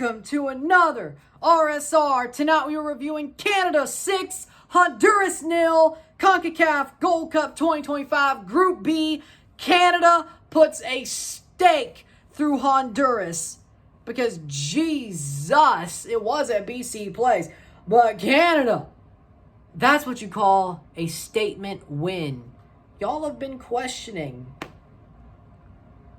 welcome to another RSR. Tonight we are reviewing Canada 6, Honduras 0, CONCACAF Gold Cup 2025 Group B. Canada puts a stake through Honduras because Jesus, it was at BC Place. But Canada, that's what you call a statement win. Y'all have been questioning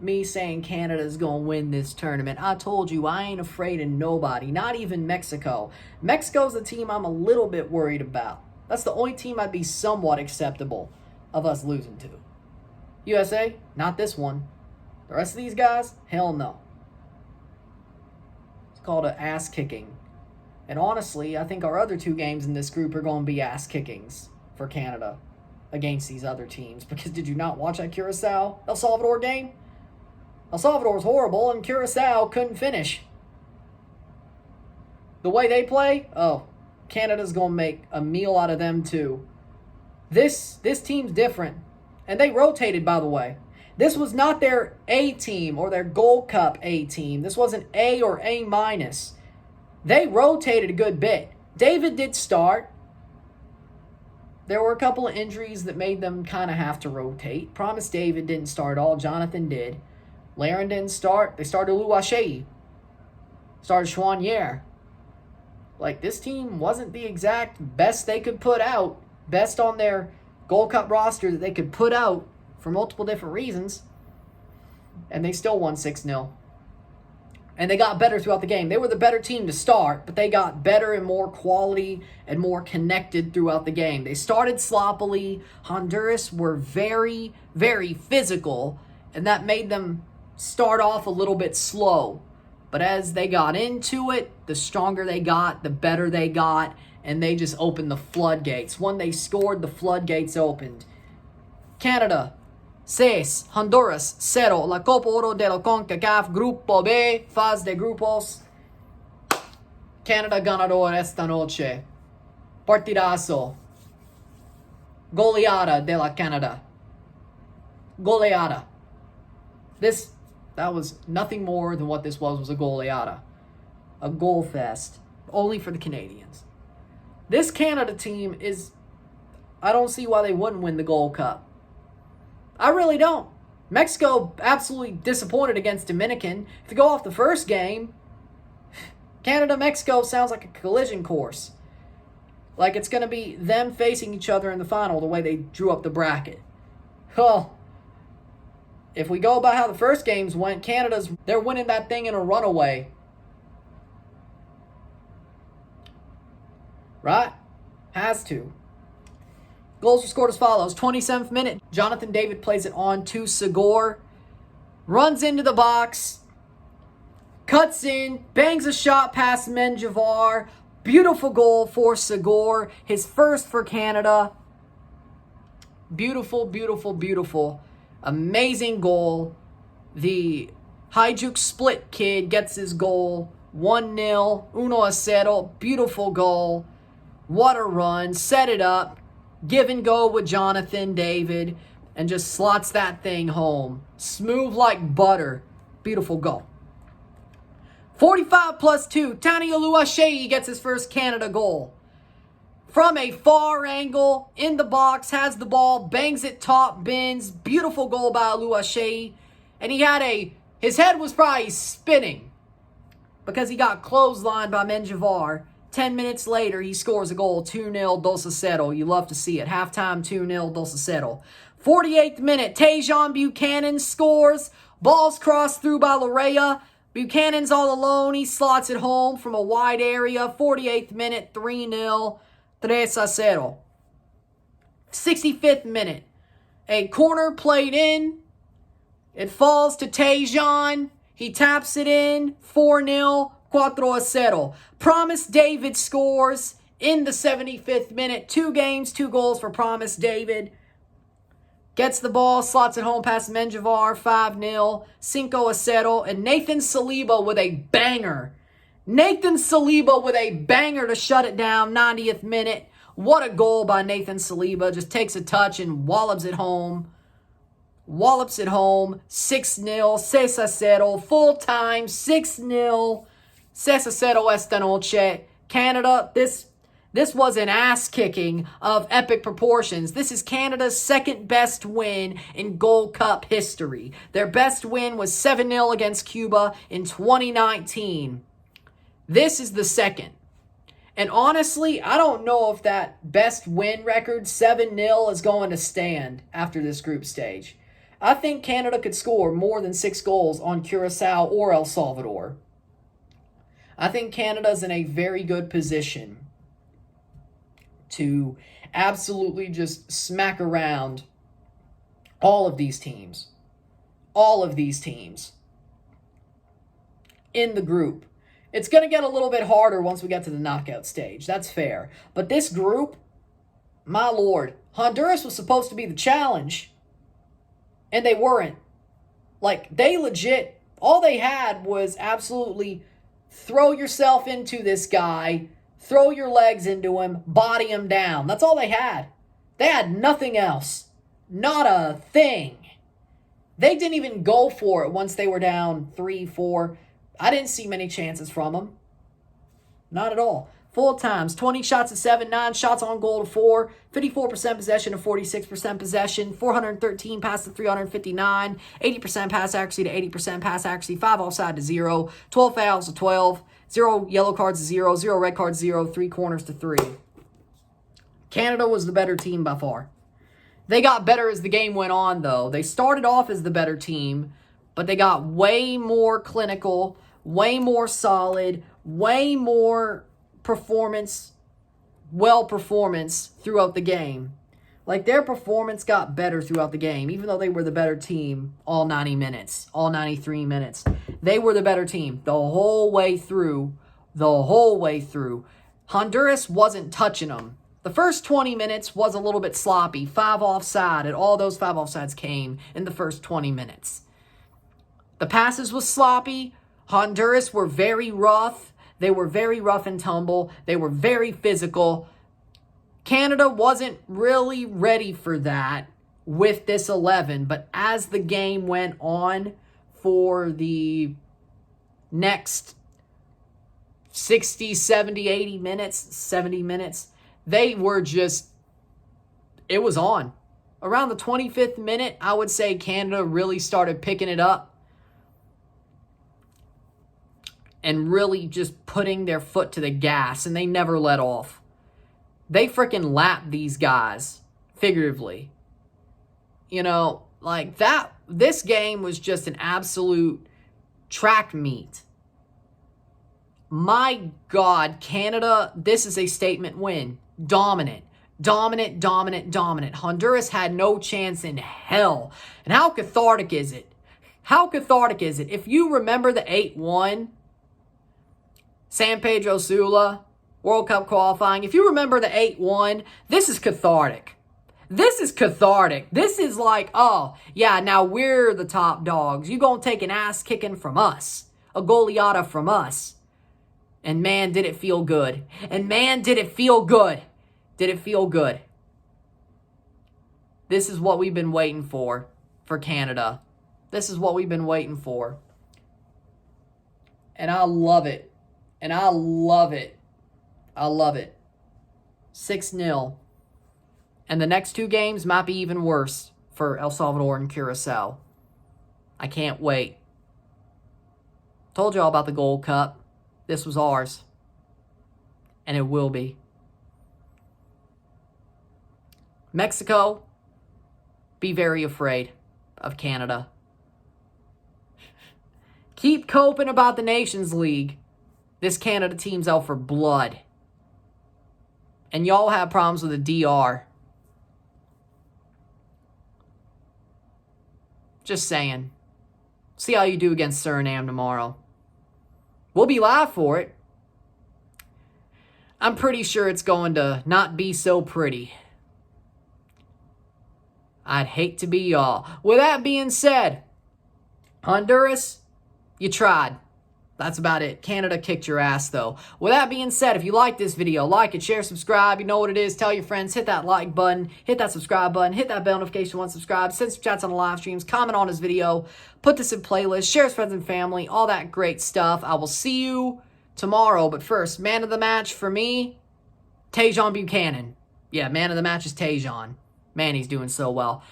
me saying Canada's going to win this tournament. I told you, I ain't afraid of nobody, not even Mexico. Mexico's the team I'm a little bit worried about. That's the only team I'd be somewhat acceptable of us losing to. USA, not this one. The rest of these guys, hell no. It's called an ass kicking. And honestly, I think our other two games in this group are going to be ass kickings for Canada against these other teams. Because did you not watch that Curacao El Salvador game? El Salvador's horrible, and Curacao couldn't finish. The way they play, Canada's going to make a meal out of them too. This team's different. And they rotated, by the way. This was not their A team or their Gold Cup A team. This wasn't A or A minus. They rotated a good bit. David did start. There were a couple of injuries that made them kind of have to rotate. Promise David didn't start all. Jonathan did. Laren didn't start. They started Eloàrd. Started Chouanière. Like, this team wasn't the exact best they could put out. Best on their Gold Cup roster that they could put out for multiple different reasons. And they still won 6-0. And they got better throughout the game. They were the better team to start, but they got better and more quality and more connected throughout the game. They started sloppily. Honduras were very, very physical, and that made them start off a little bit slow. But as they got into it, the stronger they got, the better they got, and they just opened the floodgates. When they scored, the floodgates opened. Canada 6, Honduras 0. La Copa Oro de la CONCACAF Grupo B, fase de grupos. Canada ganador esta noche. Partidazo. Goleada de la Canada. Goleada. That was nothing more than what this was a goleada. A goal fest. Only for the Canadians. This Canada team is... I don't see why they wouldn't win the Gold Cup. I really don't. Mexico absolutely disappointed against Dominican. If you go off the first game, Canada-Mexico sounds like a collision course. Like it's going to be them facing each other in the final the way they drew up the bracket. Well, if we go by how the first games went, they're winning that thing in a runaway. Right? Has to. Goals were scored as follows. 27th minute, Jonathan David plays it on to Segor. Runs into the box. Cuts in. Bangs a shot past Mendoh. Beautiful goal for Segor. His first for Canada. Beautiful, beautiful, beautiful. Amazing goal. The Hajduk Split kid gets his goal. 1-0. 1-0. Beautiful goal. What a run. Set it up. Give and go with Jonathan David. And just slots that thing home. Smooth like butter. Beautiful goal. 45+2. Tani Eloàrd gets his first Canada goal. From a far angle, in the box, has the ball, bangs it top bins. Beautiful goal by Eloàrd. And his head was probably spinning because he got clotheslined by Mendoh. 10 minutes later, he scores a goal, 2-0, 2-0. You love to see it. Halftime, 2-0, 2-0. 48th minute, Tajon Buchanan scores. Ball's crossed through by Larea. Buchanan's all alone. He slots it home from a wide area. 48th minute, 3-0. 3-0. 65th minute. A corner played in. It falls to Tajon. He taps it in. 4-0. 4-0. Promise David scores in the 75th minute. 2 games, 2 goals for Promise David. Gets the ball, slots it home past Mendoh. 5-0. 5-0. And Nathan Saliba with a banger. Nathan Saliba with a banger to shut it down, 90th minute. What a goal by Nathan Saliba. Just takes a touch and wallops it home. 6-0, 6-0, full time, 6-0. Se sucedió esta noche. Canada, this was an ass-kicking of epic proportions. This is Canada's second best win in Gold Cup history. Their best win was 7-0 against Cuba in 2019. This is the second. And honestly, I don't know if that best win record, 7-0, is going to stand after this group stage. I think Canada could score more than 6 goals on Curacao or El Salvador. I think Canada's in a very good position to absolutely just smack around all of these teams. All of these teams in the group. It's going to get a little bit harder once we get to the knockout stage. That's fair. But this group, my lord, Honduras was supposed to be the challenge. And they weren't. Like, they legit, all they had was absolutely throw yourself into this guy, throw your legs into him, body him down. That's all they had. They had nothing else. Not a thing. They didn't even go for it once they were down 3-4. I didn't see many chances from them. Not at all. Full times, 20 shots to 7, 9 shots on goal to 4, 54% possession to 46% possession, 413 pass to 359, 80% pass accuracy to 80% pass accuracy, 5 offside to 0, 12 fouls to 12, 0 yellow cards to 0, 0 red cards to 0, 3 corners to 3. Canada was the better team by far. They got better as the game went on, though. They started off as the better team, but they got way more clinical, way more solid, way more performance throughout the game. Like, their performance got better throughout the game, even though they were the better team all 90 minutes, all 93 minutes. They were the better team the whole way through. Honduras wasn't touching them. The first 20 minutes was a little bit sloppy, 5 offside, and all those 5 offsides came in the first 20 minutes. The passes was sloppy. Honduras were very rough. They were very rough and tumble. They were very physical. Canada wasn't really ready for that with this 11. But as the game went on for the next 60, 70, 80 minutes, 70 minutes, they were just, it was on. Around the 25th minute, I would say Canada really started picking it up and really just putting their foot to the gas, and they never let off. They freaking lapped these guys, figuratively. You know, like that, this game was just an absolute track meet. My God, Canada, this is a statement win. Dominant. Honduras had no chance in hell. And how cathartic is it? If you remember the 8-1, San Pedro Sula, World Cup qualifying. If you remember the 8-1, this is cathartic. This is like, oh, yeah, now we're the top dogs. You gonna take an ass kicking from us. A goleada from us. And man, did it feel good. Did it feel good. This is what we've been waiting for Canada. This is what we've been waiting for. And I love it. 6-0. And the next 2 games might be even worse for El Salvador and Curacao. I can't wait. Told y'all about the Gold Cup. This was ours. And it will be. Mexico, be very afraid of Canada. Keep coping about the Nations League. This Canada team's out for blood. And y'all have problems with the DR. Just saying. See how you do against Suriname tomorrow. We'll be live for it. I'm pretty sure it's going to not be so pretty. I'd hate to be y'all. With that being said, Honduras, you tried. That's about it. Canada kicked your ass, though. With that being said, if you like this video, like it, share, subscribe. You know what it is. Tell your friends. Hit that like button. Hit that subscribe button. Hit that bell notification once subscribed. Send some chats on the live streams. Comment on this video. Put this in playlist. Share with friends and family. All that great stuff. I will see you tomorrow. But first, man of the match for me, Tajon Buchanan. Yeah, man of the match is Tajon. Man, he's doing so well.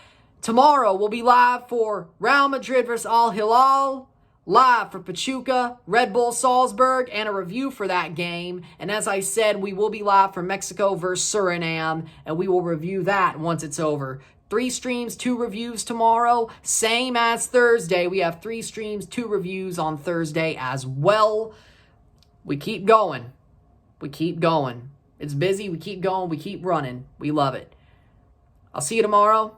Tomorrow, we'll be live for Real Madrid versus Al Hilal, live for Pachuca, Red Bull Salzburg, and a review for that game. And as I said, we will be live for Mexico versus Suriname, and we will review that once it's over. 3 streams, 2 reviews tomorrow, same as Thursday. We have 3 streams, 2 reviews on Thursday as well. We keep going. We keep going. It's busy. We keep going. We keep running. We love it. I'll see you tomorrow.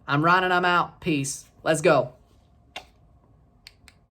I'm Ryan and I'm out. Peace. Let's go.